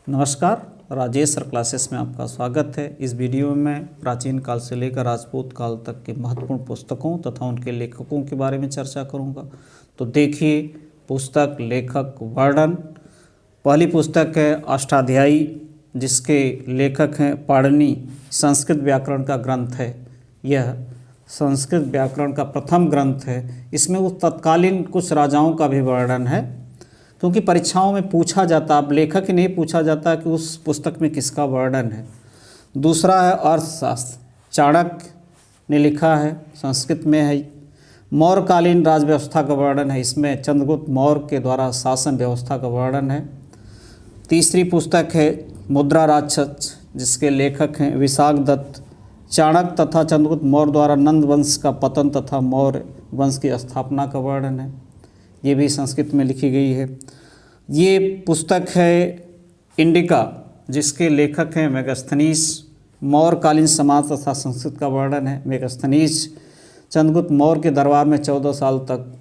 नमस्कार, Rajesh sir classes में आपका स्वागत है। इस वीडियो में मैं प्राचीन काल से लेकर राजपूत काल तक के महत्वपूर्ण पुस्तकों तथा उनके लेखकों के बारे में चर्चा करूंगा। तो देखिए, पुस्तक, लेखक, वर्णन। पहली पुस्तक है अष्टाध्यायी, जिसके लेखक हैं पाणिनि। संस्कृत व्याकरण का ग्रंथ है यह। संस्कृत व्याकरण का प्रथम ग्रंथ है। इसमें उस तत्कालीन कुछ राजाओं का भी वर्णन है, क्योंकि परीक्षाओं में पूछा जाता, अब लेखक ही नहीं पूछा जाता कि उस पुस्तक में किसका वर्णन है। दूसरा है अर्थशास्त्र, चाणक्य ने लिखा है, संस्कृत में है। मौर्यकालीन राज व्यवस्था का वर्णन है, इसमें चंद्रगुप्त मौर्य के द्वारा शासन व्यवस्था का वर्णन है। तीसरी पुस्तक है मुद्रा राक्षस, जिसके लेखक हैं विशाखदत्त। चाणक्य तथा चंद्रगुप्त मौर्य द्वारा नंद वंश का पतन तथा मौर्य वंश की स्थापना का वर्णन है, ये भी संस्कृत में लिखी गई है। ये पुस्तक है इंडिका, जिसके लेखक हैं मेगास्थनीज। मौर्यकालीन समाज तथा संस्कृत का वर्णन है। मेगास्थनीज चंद्रगुप्त मौर्य के दरबार में 14 साल तक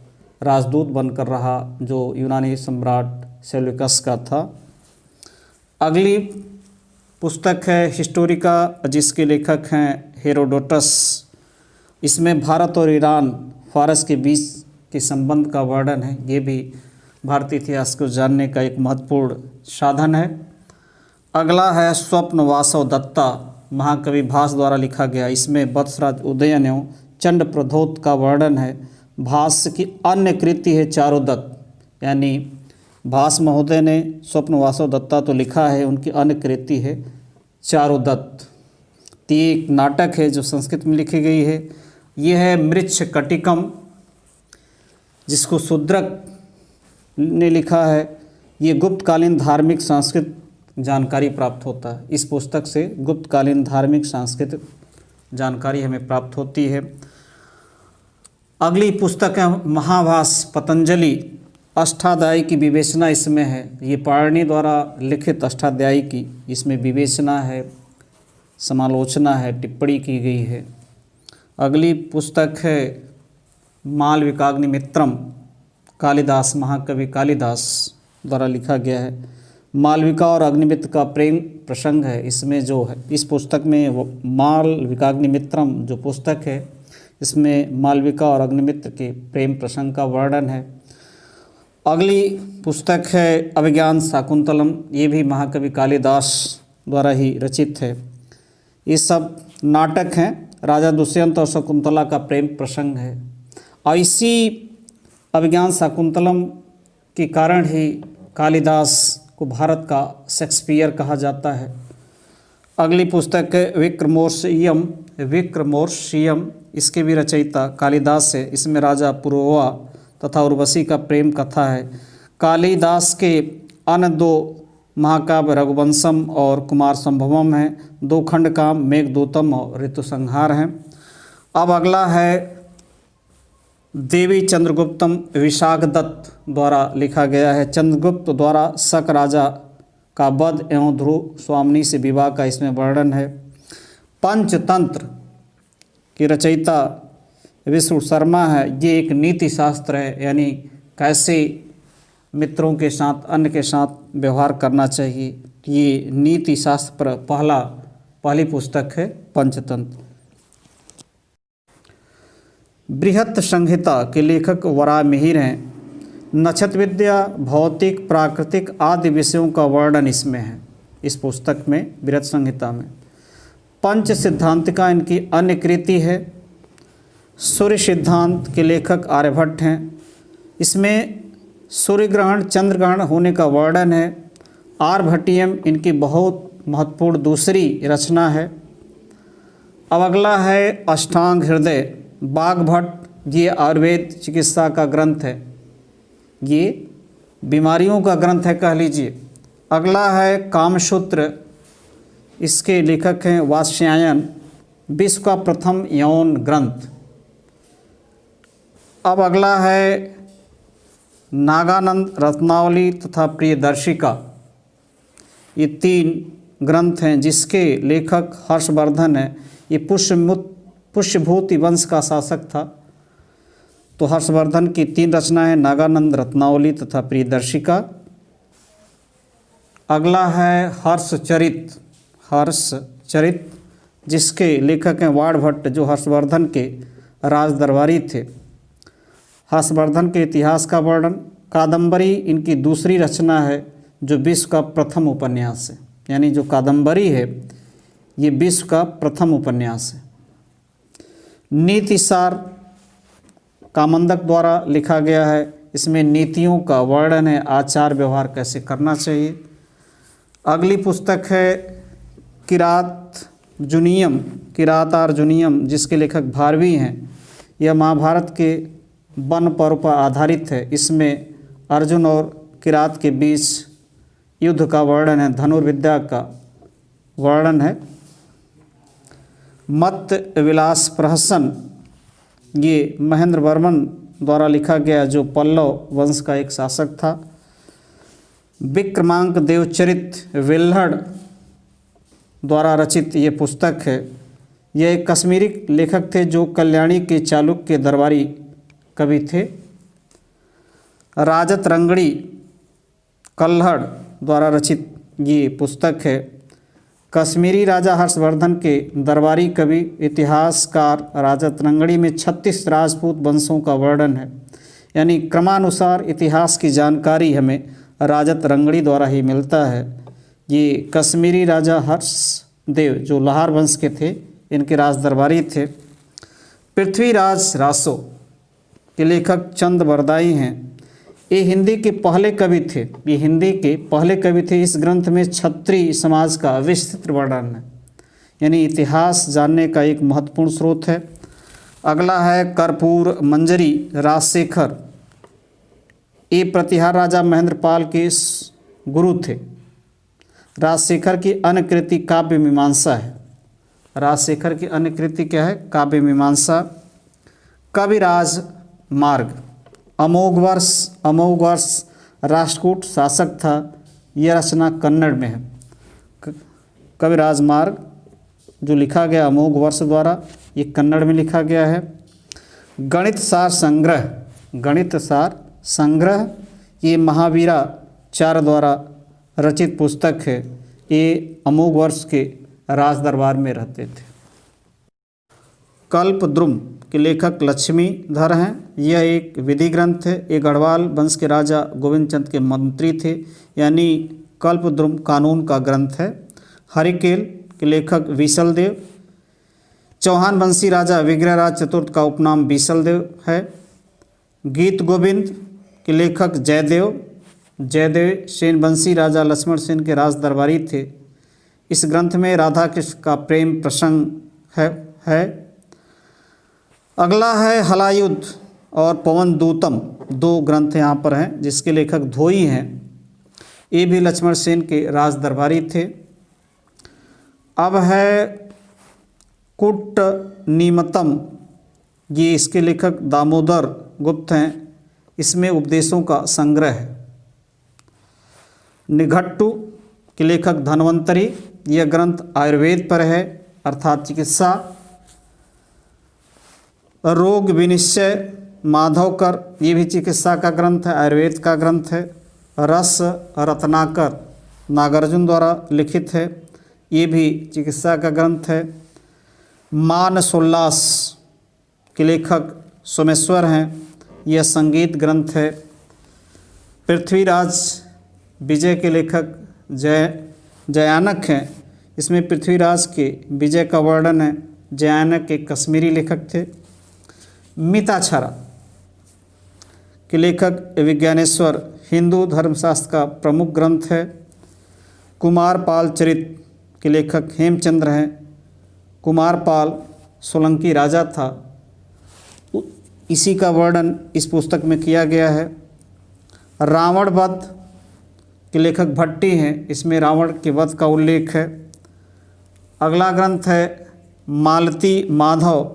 राजदूत बनकर रहा, जो यूनानी सम्राट सेल्यूकस का था। अगली पुस्तक है हिस्टोरिका, जिसके लेखक हैं हेरोडोटस। इसमें भारत और ईरान, फारस के बीच के संबंध का वर्णन है। ये भी भारतीय इतिहास को जानने का एक महत्वपूर्ण साधन है। अगला है स्वप्न वासव दत्ता, महाकवि भास द्वारा लिखा गया। इसमें वत्सराज उदयन एवं चंड प्रधोत का वर्णन है। भास की अन्य कृति है चारुदत्त, यानी भास महोदय ने स्वप्न वासव दत्ता तो लिखा है, उनकी अन्य कृति है चारुदत्त। ये एक नाटक है जो संस्कृत में लिखी गई है। यह है मृच्छ कटिकम, जिसको शूद्रक ने लिखा है। ये गुप्तकालीन धार्मिक सांस्कृतिक जानकारी प्राप्त होता है। इस पुस्तक से गुप्तकालीन धार्मिक सांस्कृतिक जानकारी हमें प्राप्त होती है। अगली पुस्तक है महाभाष्य पतंजलि। अष्टाध्यायी की विवेचना इसमें है। ये पाणिनि द्वारा लिखित अष्टाध्यायी की, इसमें विवेचना है, समालोचना है, टिप्पणी की गई है। अगली पुस्तक है मालविकाग्निमित्रम, कालिदास, महाकवि कालिदास द्वारा लिखा गया है। मालविका और अग्निमित्र का प्रेम प्रसंग है इसमें जो है। इस पुस्तक में मालविकाग्निमित्रम जो पुस्तक है, इसमें मालविका और अग्निमित्र के प्रेम प्रसंग का वर्णन है। अगली पुस्तक है अभिज्ञान शाकुंतलम, ये भी महाकवि कालिदास द्वारा ही रचित है। ये सब नाटक हैं। राजा दुष्यंत और शकुंतला का प्रेम प्रसंग है। और इसी अभिज्ञान शाकुंतलम के कारण ही कालिदास को भारत का शेक्सपियर कहा जाता है। अगली पुस्तक है विक्रमोर्वशीयम। विक्रमोर्वशीयम इसके भी रचयिता कालिदास है। इसमें राजा पुरुरवा तथा उर्वशी का प्रेम कथा है। कालिदास के अन्य दो महाकाव्य रघुवंशम और कुमार संभवम हैं। 2 खंड काम मेघदूतम और ऋतुसंहार हैं। अब अगला है देवी चंद्रगुप्तम, विशाखदत्त द्वारा लिखा गया है। चंद्रगुप्त द्वारा शक राजा का वध एवं ध्रुव स्वामिनी से विवाह का इसमें वर्णन है। पंचतंत्र की रचयिता विष्णु शर्मा है। ये एक नीति शास्त्र है, यानी कैसे मित्रों के साथ, अन्य के साथ व्यवहार करना चाहिए। ये नीति शास्त्र पर पहली पुस्तक है पंचतंत्र। बृहत संहिता के लेखक वराहमिहिर हैं। नक्षत्र विद्या, भौतिक, प्राकृतिक आदि विषयों का वर्णन इसमें है, इस पुस्तक में, बृहत संहिता में। पंच सिद्धांतिका इनकी अन्य कृति है। सूर्य सिद्धांत के लेखक आर्यभट्ट हैं। इसमें सूर्य ग्रहण, चंद्र ग्रहण होने का वर्णन है। आर्यभट्टियम इनकी बहुत महत्वपूर्ण दूसरी रचना है। अब अगला है अष्टांग हृदय, वाग्भट। ये आयुर्वेद चिकित्सा का ग्रंथ है, ये बीमारियों का ग्रंथ है कह लीजिए। अगला है कामसूत्र, इसके लेखक हैं वात्स्यायन, विश्व का प्रथम यौन ग्रंथ। अब अगला है नागानंद रत्नावली तथा प्रियदर्शिका। ये 3 ग्रंथ हैं, जिसके लेखक हर्षवर्धन है। ये पुष्यभूति वंश का शासक था, तो हर्षवर्धन की 3 रचनाएं, नागानंद, रत्नावली तथा प्रियदर्शिका। अगला है हर्षचरित। हर्षचरित जिसके लेखक हैं वाण भट्ट, जो हर्षवर्धन के राज दरबारी थे। हर्षवर्धन के इतिहास का वर्णन। कादंबरी इनकी दूसरी रचना है जो विश्व का प्रथम उपन्यास है, यानी जो कादंबरी है ये विश्व का प्रथम उपन्यास है। नीतिसार कामंदक द्वारा लिखा गया है। इसमें नीतियों का वर्णन है, आचार व्यवहार कैसे करना चाहिए। अगली पुस्तक है किरातार्जुनीयम। किरातार्जुनीयम जिसके लेखक भारवी हैं। यह महाभारत के वन पर्व पर आधारित है। इसमें अर्जुन और किरात के बीच युद्ध का वर्णन है, धनुर्विद्या का वर्णन है। मत विलास प्रहसन ये महेंद्र वर्मन द्वारा लिखा गया, जो पल्लव वंश का एक शासक था। विक्रमांक देवचरित वेल्हड़ द्वारा रचित ये पुस्तक है। यह एक कश्मीरी लेखक थे जो कल्याणी के चालुक्य दरबारी कवि थे। राजत रंगड़ी कल्हड़ द्वारा रचित ये पुस्तक है। कश्मीरी राजा हर्षवर्धन के दरबारी कवि इतिहासकार राजत रंगड़ी में 36 राजपूत वंशों का वर्णन है, यानी क्रमानुसार इतिहास की जानकारी हमें राजत रंगड़ी द्वारा ही मिलता है। ये कश्मीरी राजा हर्षदेव जो लाहौर वंश के थे, इनके राज दरबारी थे। पृथ्वीराज रासो के लेखक चंद बरदाई हैं। ये हिंदी के पहले कवि थे। ये हिंदी के पहले कवि थे। इस ग्रंथ में क्षत्रिय समाज का विस्तृत वर्णन है, यानी इतिहास जानने का एक महत्वपूर्ण स्रोत है। अगला है कर्पूर मंजरी राजशेखर। ये प्रतिहार राजा महेंद्रपाल के गुरु थे। राजशेखर की अन्य कृति काव्य मीमांसा है। राजशेखर की अन्य कृति क्या है? काव्य मीमांसा। कविराज मार्ग अमोघ वर्ष राष्ट्रकूट शासक था। यह रचना कन्नड़ में है। कविराज मार्ग जो लिखा गया अमोघ वर्ष द्वारा, ये कन्नड़ में लिखा गया है। गणित सार संग्रह ये महावीराचार्य द्वारा रचित पुस्तक है। ये अमोघ वर्ष के राज दरबार में रहते थे। कल्पद्रुम के लेखक लक्ष्मीधर हैं। यह एक विधि ग्रंथ है। ये गढ़वाल वंश के राजा गोविंद चंद के मंत्री थे, यानी कल्पद्रुम कानून का ग्रंथ है। हरिकेल के लेखक विशलदेव। चौहान वंशी राजा विग्रहराज चतुर्थ का उपनाम विशलदेव है। गीत गोविंद के लेखक जयदेव सेन वंशी राजा लक्ष्मण सेन के राज दरबारी थे। इस ग्रंथ में राधा कृष्ण का प्रेम प्रसंग है। अगला है हलायुद्ध और पवन दूतम, दो ग्रंथ यहाँ पर हैं जिसके लेखक धोई हैं। ये भी लक्ष्मण सेन के राज दरबारी थे। अब है कुट्टनीमतम, ये इसके लेखक दामोदर गुप्त हैं। इसमें उपदेशों का संग्रह है। निघट्टू के लेखक धन्वंतरी। यह ग्रंथ आयुर्वेद पर है, अर्थात चिकित्सा। रोग विनिश्चय माधवकर, ये भी चिकित्सा का ग्रंथ है, आयुर्वेद का ग्रंथ है। रस रत्नाकर नागार्जुन द्वारा लिखित है। ये भी चिकित्सा का ग्रंथ है। मानसोल्लास के लेखक सोमेश्वर हैं। यह संगीत ग्रंथ है। पृथ्वीराज विजय के लेखक जयानक हैं। इसमें पृथ्वीराज के विजय का वर्णन है। जयानक एक कश्मीरी लेखक थे। मिताक्षरा के लेखक विज्ञानेश्वर हिंदू धर्मशास्त्र का प्रमुख ग्रंथ है। कुमारपाल चरित के लेखक हेमचंद्र हैं। कुमारपाल सोलंकी राजा था, इसी का वर्णन इस पुस्तक में किया गया है। रावण वध के लेखक भट्टी हैं। इसमें रावण के वध का उल्लेख है। अगला ग्रंथ है मालती माधव,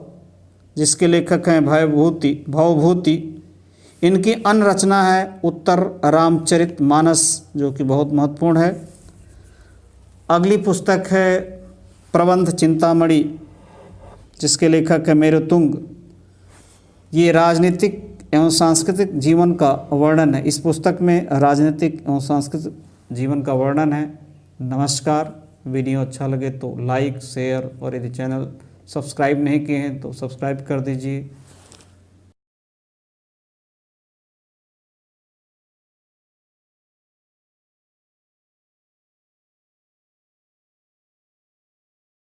जिसके लेखक हैं भवभूति। इनकी अन्य रचना है उत्तर रामचरित मानस, जो कि बहुत महत्वपूर्ण है। अगली पुस्तक है प्रबंध चिंतामणि, जिसके लेखक है मेरुतुंग। ये राजनीतिक एवं सांस्कृतिक जीवन का वर्णन है। इस पुस्तक में राजनीतिक एवं सांस्कृतिक जीवन का वर्णन है। नमस्कार। वीडियो अच्छा लगे तो लाइक शेयर और यदि चैनल सब्सक्राइब नहीं किए हैं तो सब्सक्राइब कर दीजिए।